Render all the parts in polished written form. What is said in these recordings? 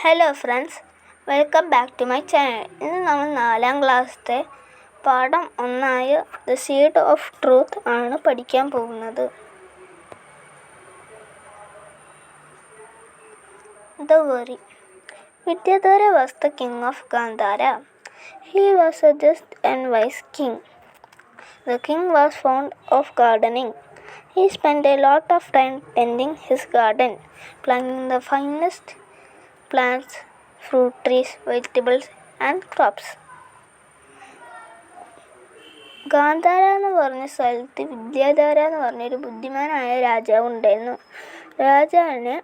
Hello friends, welcome back to my channel. ഇന്ന് നമ്മൾ 4ാം ക്ലാസ്സിലെ പാഠം 1 ദ സീഡ് ഓഫ് ട്രൂത്ത് ആണ് പഠിക്കാൻ പോകുന്നത്. The Worry. Vidyadhara was the king of Gandhara. He was a just and wise king. The king was fond of gardening. He spent a lot of time tending his garden, planting the finest plants, fruit trees, vegetables and crops. Gandhara എന്ന് പറഞ്ഞ സ്ഥലത്ത് വിദ്യാധര എന്ന് പറഞ്ഞൊരു ബുദ്ധിമാനായ രാജാവ് ഉണ്ടായിരുന്നു. രാജാവിന്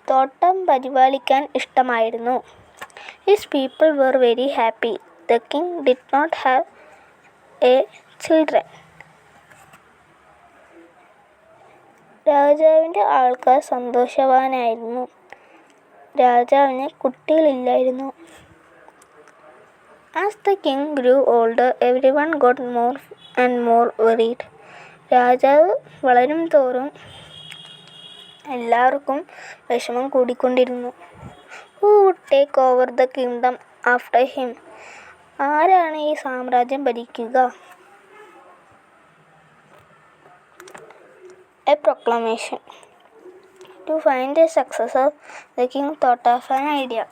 തോട്ടം പരിപാലിക്കാൻ ഇഷ്ടമായിരുന്നു. His people were very happy. The king did not have children. രാജാവിൻ്റെ ആൾക്കാർ സന്തോഷവാനായിരുന്നു. രാജാവിന് കുട്ടികളില്ലായിരുന്നു. As the king grew older, everyone got more and more worried. രാജാവ് വളരും തോറും എല്ലാവർക്കും വിഷമം കൂടിക്കൊണ്ടിരുന്നു. Who would take over the kingdom after him? ആരാണ് ഈ സാമ്രാജ്യം ഭരിക്കുക? A proclamation. To find a successor, the king thought of an idea.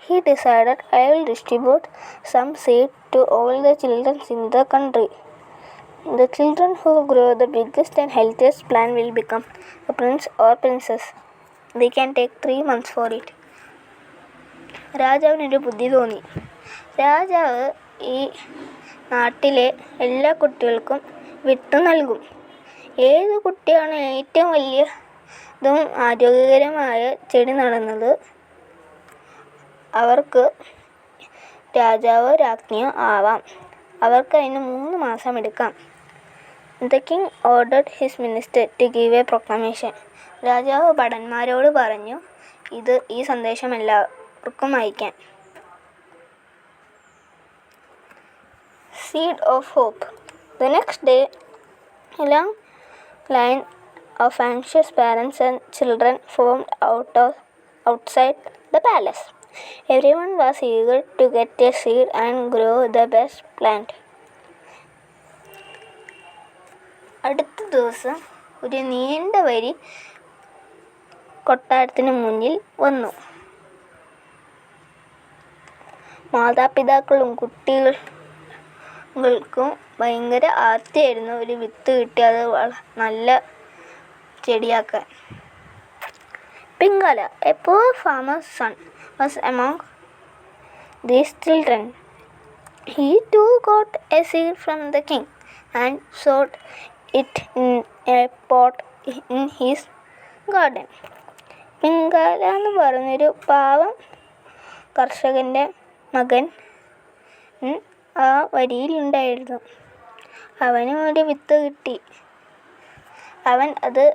He decided, I will distribute some seed to all the children in the country. The children who grow the biggest and healthiest plant will become a prince or princess. They can take 3 months for it. രാജാവിനൊരു ബുദ്ധി തോന്നി. രാജാവ് ഈ നാട്ടിലെ എല്ലാ കുട്ടികൾക്കും വിത്ത് നൽകും. ഏത് കുട്ടിയാണ് ഏറ്റവും വലിയതും ആരോഗ്യകരമായ ചെടി നടുന്നത്, അവർക്ക് രാജാവോ രാജ്ഞിയോ ആവാം. അവർക്ക് അതിന് 3 മാസം എടുക്കാം. The king ordered his minister to give a proclamation. രാജാവ് ഭടന്മാരോട് പറഞ്ഞു, ഈ സന്ദേശം എല്ലാവർക്കും അയക്കാൻ. Seed of hope. The next day, a long line of anxious parents and children formed outside the palace. Everyone was eager to get a seed and grow the best plant. അടുത്ത ദിവസം ഒരു നീണ്ട വരി കൊട്ടാരത്തിന് മുന്നിൽ വന്നു. മാതാപിതാക്കളും കുട്ടികൾക്കും ഭയങ്കര ആർത്തിയായിരുന്നു ഒരു വിത്ത് കിട്ടി അത് നല്ല ചെടിയാക്കാൻ. പിങ്കാല, a poor farmer's son, was among these children. He too got a seed from the king and sowed it in a pot in his garden. പിങ്കാല എന്ന് പറഞ്ഞൊരു പാവം കർഷകൻ്റെ മകൻ ആ വരിയിലുണ്ടായിരുന്നു. അവനും ഒരു വിത്ത് കിട്ടി. അവൻ അത്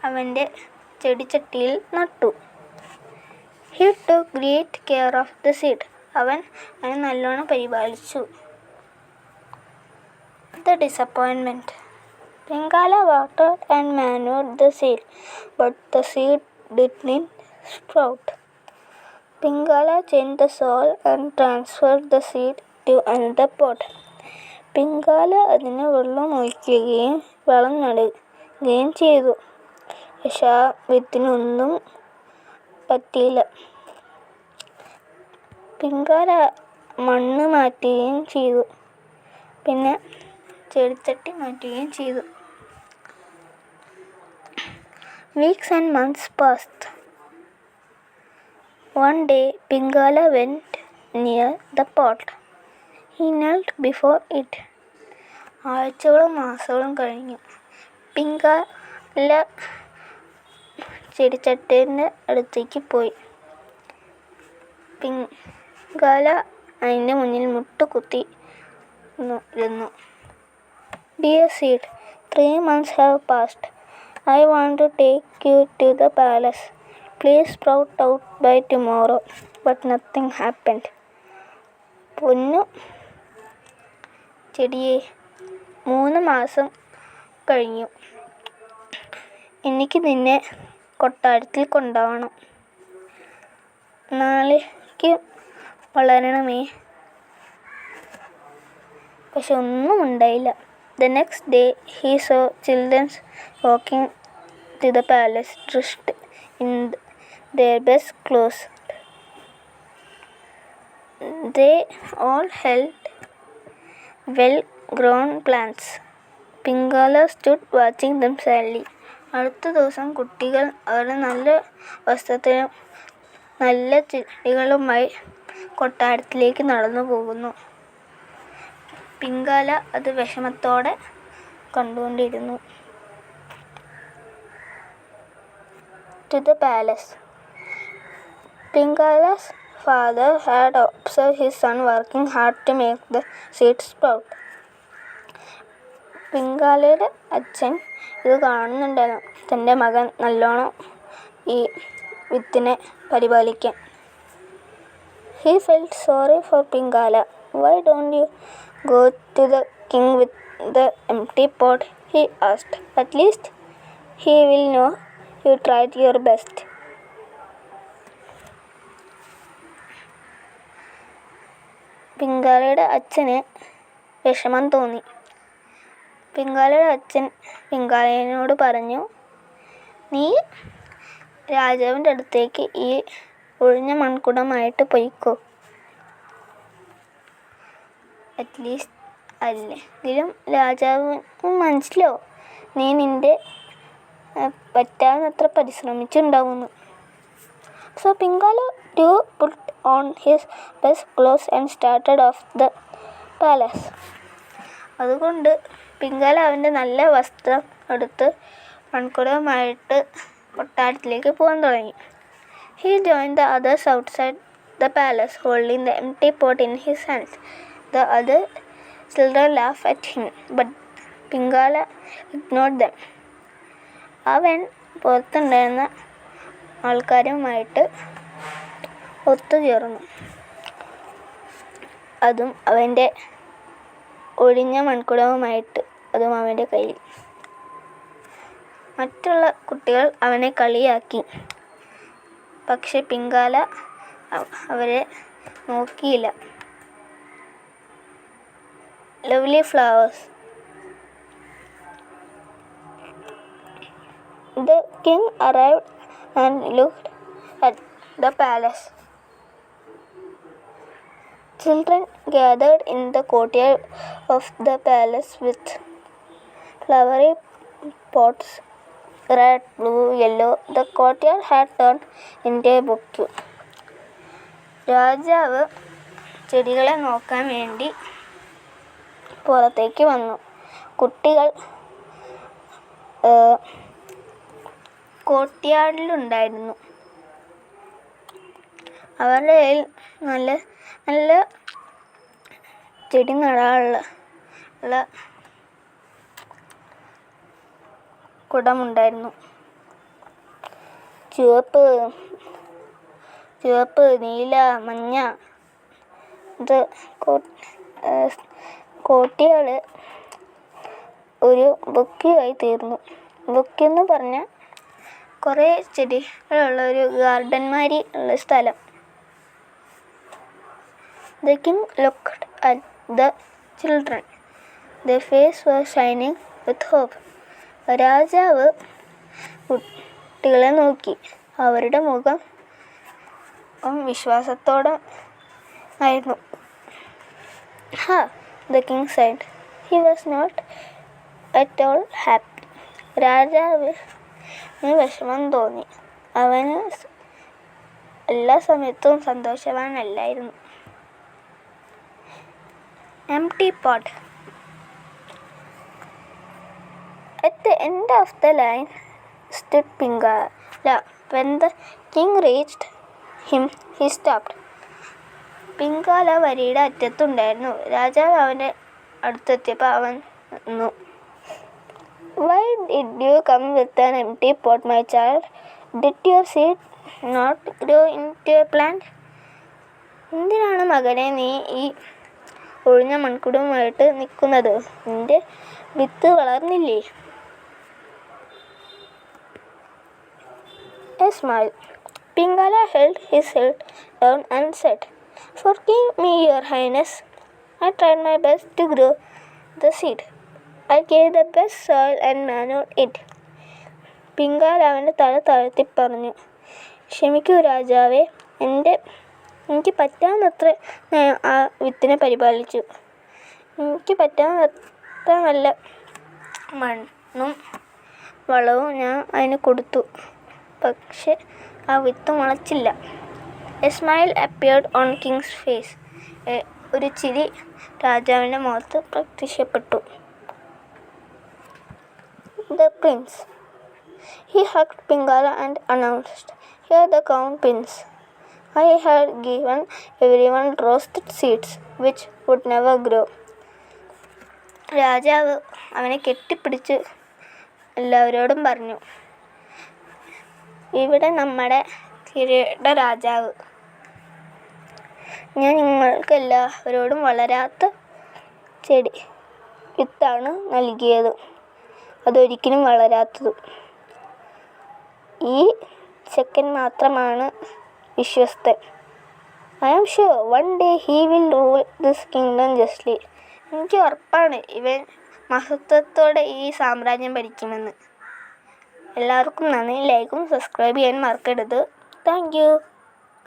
അവൻ്റെ ചെടിച്ചട്ടിയിൽ നട്ടു. He took great care of the seed. അവൻ അതിനെ നല്ലോണം പരിപാലിച്ചു. The disappointment. Pingala watered and manured the seed, but the seed didn't sprout. Pingala changed the soil and transferred the seed to another pot. പിങ്കാല അതിന് വെള്ളം ഒഴിക്കുകയും വളം നടുകയും ചെയ്തു. പക്ഷെ ആ വിത്തിനൊന്നും പറ്റിയില്ല. പിങ്കാല മണ്ണ് മാറ്റുകയും ചെയ്തു, പിന്നെ ചെടിച്ചട്ടി മാറ്റുകയും ചെയ്തു. Weeks and months passed. One day, Pingala went near the pot. He knelt before it. ആഴ്ചകളും മാസങ്ങളും കഴിഞ്ഞു. പിങ്കാല ചെടിച്ചട്ടീൻ്റെ അടുത്തേക്ക് പോയി. പിങ്കാല അതിൻ്റെ മുന്നിൽ മുട്ടുകുത്തി ഇരുന്നു. Dear seed, 3 months have passed. I want to take you to the palace. Please sprout out by tomorrow. But nothing happened. പൊന്നു ചെടിയെ, 3 മാസം കഴിഞ്ഞു. എനിക്ക് നിന്നെ കൊട്ടാരത്തിൽ കൊണ്ടുപോകണം. നാളേക്ക് വളരണമേ. പക്ഷെ ഒന്നും ഉണ്ടായില്ല. The next day he saw children walking to the palace dressed in their best clothes. They all held well-grown plants. Pingala stood watching them sadly. അടുത്ത ദിവസം കുട്ടികൾ അവരുടെ നല്ല വസ്ത്രത്തിലും നല്ല ചെടികളുമായി കൊട്ടാരത്തിലേക്ക് നടന്നു പോകുന്നു. പിങ്കാല അത് വിഷമത്തോടെ കണ്ടുകൊണ്ടിരുന്നു. To the palace. Pingala's father had observed his son working hard to make the seeds sprout. പിങ്കാലയുടെ അച്ഛൻ ഇത് കാണുന്നുണ്ടായിരുന്നു, തൻ്റെ മകൻ നല്ലോണം ഈ വിത്തിനെ പരിപാലിക്കാൻ. He felt sorry for Pingala. Why don't you go to the king with the empty pot? He asked. At least he will know you tried your best. പിങ്കാലയുടെ അച്ഛന് വിഷമം തോന്നി. പിങ്കാലയുടെ അച്ഛൻ പിങ്കാലയോട് പറഞ്ഞു, നീ രാജാവിൻ്റെ അടുത്തേക്ക് ഈ ഒഴിഞ്ഞ മൺകുടമായിട്ട് പോയിക്കോ. അറ്റ്ലീസ്റ്റ് അല്ലെങ്കിലും രാജാവിന് മനസ്സിലാവും നീ നിൻ്റെ പറ്റാവുന്നത്ര പരിശ്രമിച്ചുണ്ടാവുന്നു. So Pingala too put on his best clothes and started off the palace. അതുകൊണ്ട് പിങ്കാല അവൻ്റെ നല്ല വസ്ത്രം എടുത്ത് മൺകുടവുമായിട്ട് കൊട്ടാരത്തിലേക്ക് പോകാൻ തുടങ്ങി. He joined the others outside the palace, holding the empty pot in his hands. The other children laughed at him, but Pingala ignored them. അവൻ പുറത്തുണ്ടായിരുന്ന ആൾക്കാരുമായിട്ട് ഒത്തുചേർന്നു. അതും അവൻ്റെ ഒഴിഞ്ഞ മൺകുടവുമായിട്ട്, അതും അവൻ്റെ കയ്യിൽ. മറ്റുള്ള കുട്ടികൾ അവനെ കളിയാക്കി. പക്ഷെ പിങ്കാല അവരെ നോക്കിയില്ല. Lovely flowers. The king arrived and looked at the palace. Children gathered in the courtyard of the palace with flowery pots, red, blue, yellow. The courtyard had turned into a bouquet. രാജാവ് ചെടികളെ നോക്കാൻ വേണ്ടി പുറത്തേക്ക് വന്നു. കുട്ടികൾ കോർട്ട്യാർഡിലുണ്ടായിരുന്നു. അവരുടെ കയ്യിൽ നല്ല നല്ല ചെടി നടാനുള്ള കുടമുണ്ടായിരുന്നു. ചുവപ്പ്, നീല, മഞ്ഞ. ഇത് കോട്ടികൾ ഒരു ബൊക്കെയായി തീർന്നു. ബൊക്കെന്ന് പറഞ്ഞാൽ കുറേ ചെടികളുള്ള ഒരു ഗാർഡൻ മാതിരി ഉള്ള സ്ഥലം. The king looked at the children. Their faces were shining with hope. രാജാവ് കുട്ടികളെ നോക്കി. അവരുടെ മുഖം വിശ്വാസത്തോടെ ആയിരുന്നു. The king said. He was not at all happy. രാജാവിന് വിഷമം തോന്നി. അവന് എല്ലാ സമയത്തും സന്തോഷവാനല്ലായിരുന്നു. Empty pot. At the end of the line stood Pingala. When the king reached him, he stopped. പിങ്കാല വരിയുടെ അറ്റത്തുണ്ടായിരുന്നു. രാജാവ് അവൻ്റെ അടുത്തെത്തിയപ്പോൾ അവൻ നിന്നു. Why did you come with an empty pot, my child? Did your seed not grow into a plant? എന്തിനാണ് മകനെ നീ ഈ ഒഴിഞ്ഞ മൺകുടവുമായിട്ട് നിൽക്കുന്നത്? നിന്റെ വിത്ത് വളർന്നില്ലേ? a smile. Pingala held his head down and said, "Forgive me, Your Highness. I tried my best to grow the seed. I gave the best soil and manured it." പിങ്കാല അവൻ്റെ തല താഴ്ത്തി പറഞ്ഞു, "ക്ഷമിക്കൂ രാജാവേ, എനിക്ക് പറ്റാവുന്നത്ര ഞാൻ ആ വിത്തിനെ പരിപാലിച്ചു. എനിക്ക് പറ്റാവുന്നത്ര നല്ല മണ്ണും വളവും ഞാൻ അതിന് കൊടുത്തു. പക്ഷെ ആ വിത്ത് മുളച്ചില്ല." A smile appeared on King's face. ഒരു ചിരി രാജാവിൻ്റെ മുഖത്ത് പ്രത്യക്ഷപ്പെട്ടു. The prince. He hugged Pingala and announced, "Here the crown prince. I had given everyone roasted seeds which would never grow." രാജാവ് അവനെ കെട്ടിപ്പിടിച്ച് എല്ലാവരോടും പറഞ്ഞു, "ഇവിടെ നമ്മുടെ കിരീട രാജാവ്. ഞാൻ നിങ്ങൾക്ക് എല്ലാവരോടും വളരാത്ത ചെടി വിത്താണ് നൽകിയത്, അതൊരിക്കലും വളരാത്തതും. ഈ ചെക്കൻ മാത്രമാണ് വിശ്വസ്തൻ. I am sure one day he will rule this kingdom justly." എനിക്ക് ഉറപ്പാണ് ഇവൻ മഹത്വത്തോടെ ഈ സാമ്രാജ്യം ഭരിക്കുമെന്ന്. എല്ലാവർക്കും നന്ദി. ലൈക്കും സബ്സ്ക്രൈബ് ചെയ്യാൻ മറക്കരുത്. Thank you.